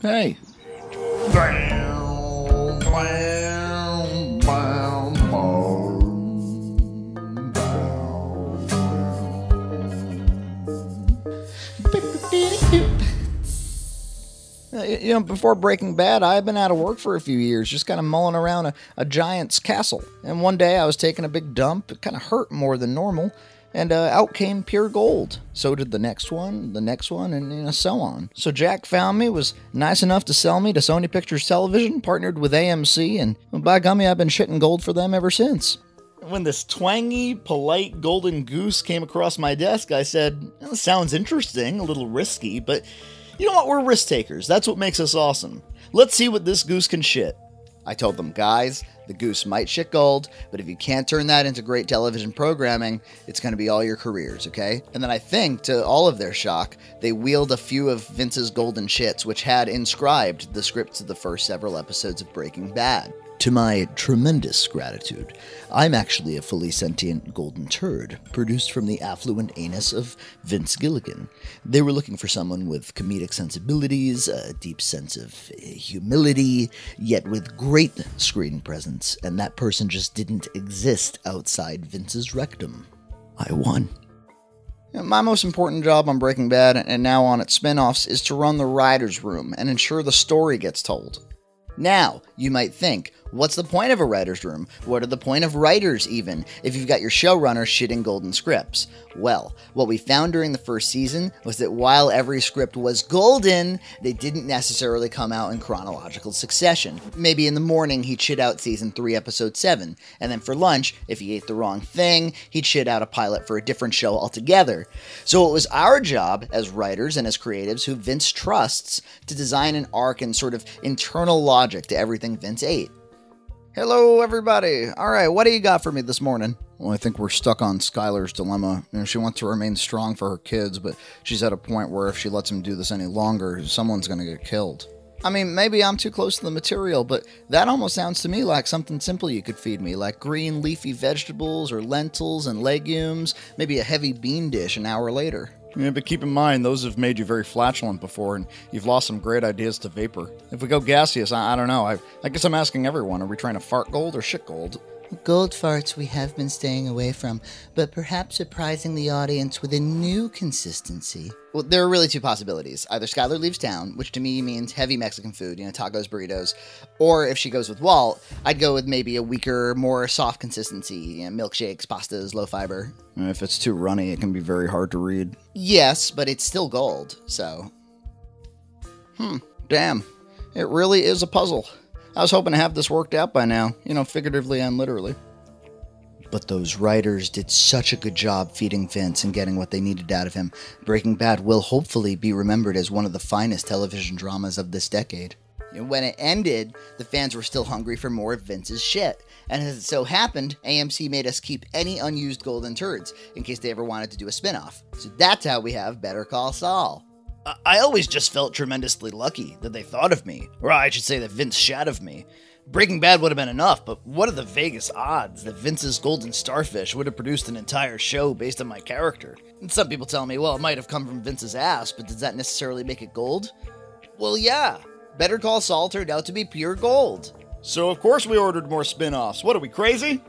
Hey. Before Breaking Bad, I had been out of work for a few years, just kind of mulling around a giant's castle. And one day I was taking a big dump. It kind of hurt more than normal. And out came pure gold. So did the next one, and so on. So Jack found me, was nice enough to sell me to Sony Pictures Television, partnered with AMC, and by gummy, I've been shitting gold for them ever since. When this twangy, polite golden goose came across my desk, I said, sounds interesting, a little risky, but you know what, we're risk takers. That's what makes us awesome. Let's see what this goose can shit. I told them, guys, the goose might shit gold, but if you can't turn that into great television programming, it's going to be all your careers, okay? And then I think, to all of their shock, they wheeled a few of Vince's golden shits, which had inscribed the scripts of the first several episodes of Breaking Bad. To my tremendous gratitude, I'm actually a fully sentient golden turd, produced from the affluent anus of Vince Gilligan. They were looking for someone with comedic sensibilities, a deep sense of humility, yet with great screen presence, and that person just didn't exist outside Vince's rectum. I won. My most important job on Breaking Bad, and now on its spin-offs, is to run the writer's room and ensure the story gets told. Now, you might think, what's the point of a writer's room? What are the point of writers, even, if you've got your showrunner shitting golden scripts? Well, what we found during the first season was that while every script was golden, they didn't necessarily come out in chronological succession. Maybe in the morning he'd shit out season 3, episode 7, and then for lunch, if he ate the wrong thing, he'd shit out a pilot for a different show altogether. So it was our job, as writers and as creatives who Vince trusts, to design an arc and sort of internal logic to everything Vince ate. Hello, everybody. All right, what do you got for me this morning? Well, I think we're stuck on Skylar's dilemma. She wants to remain strong for her kids, but she's at a point where if she lets him do this any longer, someone's going to get killed. I mean, maybe I'm too close to the material, but that almost sounds to me like something simple you could feed me, like green leafy vegetables or lentils and legumes, maybe a heavy bean dish an hour later. Yeah, but keep in mind, those have made you very flatulent before, and you've lost some great ideas to vapor. If we go gaseous, I don't know. I guess I'm asking everyone, are we trying to fart gold or shit gold? Gold farts we have been staying away from, but perhaps surprising the audience with a new consistency. Well, there are really two possibilities. Either Skylar leaves town, which to me means heavy Mexican food, tacos, burritos, or if she goes with Walt, I'd go with maybe a weaker, more soft consistency, milkshakes, pastas, low fiber. If it's too runny, it can be very hard to read. Yes, but it's still gold, so... Damn. It really is a puzzle. I was hoping to have this worked out by now, figuratively and literally. But those writers did such a good job feeding Vince and getting what they needed out of him. Breaking Bad will hopefully be remembered as one of the finest television dramas of this decade. When it ended, the fans were still hungry for more of Vince's shit. And as it so happened, AMC made us keep any unused golden turds in case they ever wanted to do a spin-off. So that's how we have Better Call Saul. I always just felt tremendously lucky that they thought of me, or I should say that Vince shat of me. Breaking Bad would have been enough, but what are the Vegas odds that Vince's golden starfish would have produced an entire show based on my character? And some people tell me, well, it might have come from Vince's ass, but does that necessarily make it gold? Well, yeah. Better Call Saul turned out to be pure gold. So of course we ordered more spin-offs. What, are we crazy?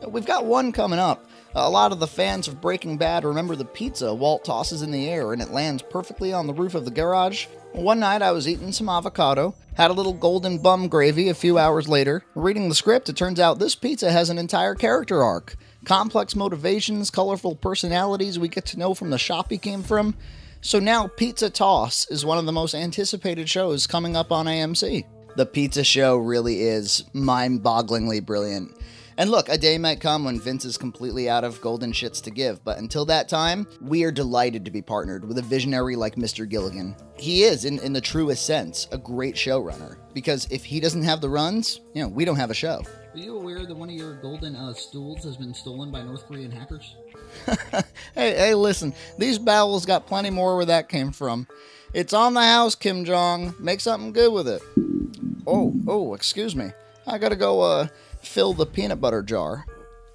We've got one coming up. A lot of the fans of Breaking Bad remember the pizza Walt tosses in the air and it lands perfectly on the roof of the garage. One night I was eating some avocado, had a little golden bum gravy a few hours later. Reading the script, it turns out this pizza has an entire character arc. Complex motivations, colorful personalities we get to know from the shop he came from. So now Pizza Toss is one of the most anticipated shows coming up on AMC. The pizza show really is mind-bogglingly brilliant. And look, a day might come when Vince is completely out of golden shits to give, but until that time, we are delighted to be partnered with a visionary like Mr. Gilligan. He is, in the truest sense, a great showrunner, because if he doesn't have the runs, we don't have a show. Are you aware that one of your golden stools has been stolen by North Korean hackers? Hey, listen, these bowels got plenty more where that came from. It's on the house, Kim Jong. Make something good with it. Oh, excuse me. I gotta go, fill the peanut butter jar.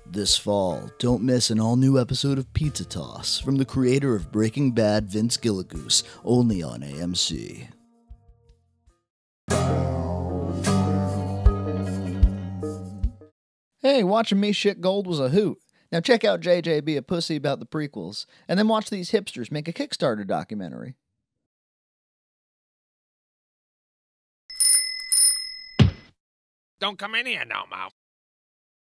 This fall, don't miss an all-new episode of Pizza Toss from the creator of Breaking Bad, Vince Gilligan, only on AMC. Hey, watching me shit gold was a hoot. Now check out JJ be a pussy about the prequels, and then watch these hipsters make a Kickstarter documentary. Don't come in here no more.